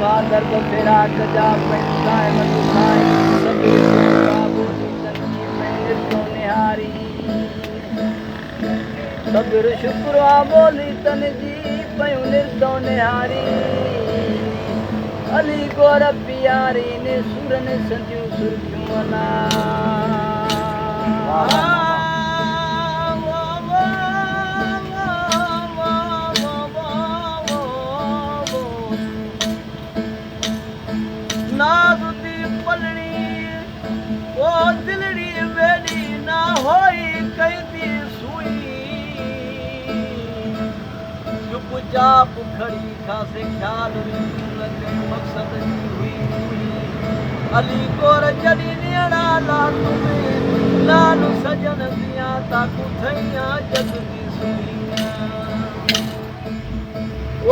दर्द फिराक जा पंचाए मनुखाए सभी बाबू तंगी में तो निहारी सब्र शुक्र बोली तन जी पयूं निर्दो निहारी अली गोर प्यारी ने सुरन संजियूं सुरखियूं अना नाज़ुदी पलड़ी ओ दिलड़ी वेड़ी ना होई कई दी सुई चुप चाप खड़ी खासे ख्याल लगे मकसद जी हुई अली गोर जड़ी नियड़ा ला तुम्हें लालू सजन दिया ताकू थैया जग दी सुई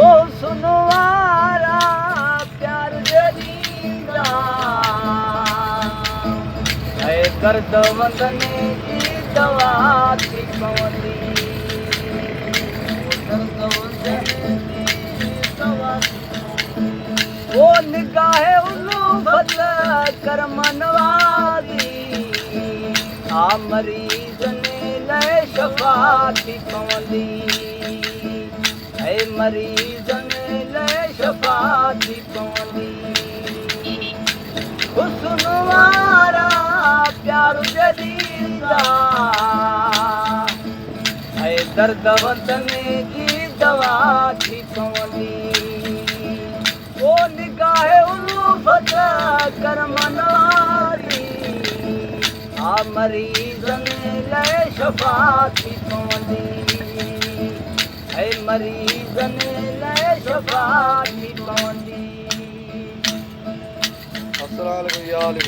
ओ सुनवारा प्यार दे दींदा ऐ गर्द वंदने की दवा थी पवंदी गर्द वंदने की दवा वो निगाहे उल्फत करम नवाज़ी आ मरीज़ ने लए शफ़ा थी पवंदी ऐ मरीज़ ने लए शफ़ा थी पवंदी हुस्न वारा प्यार दे दींदा ऐ दर्द वतने जी दवा थी पवंदी वो निगाहे उल्फत करम नवाज़ी आ मरीज़ ने लए शफ़ा थी पवंदी ऐ मरीज़ ने लए शफ़ा थी पवंदी। अस्सलाम वालेकुम या अली।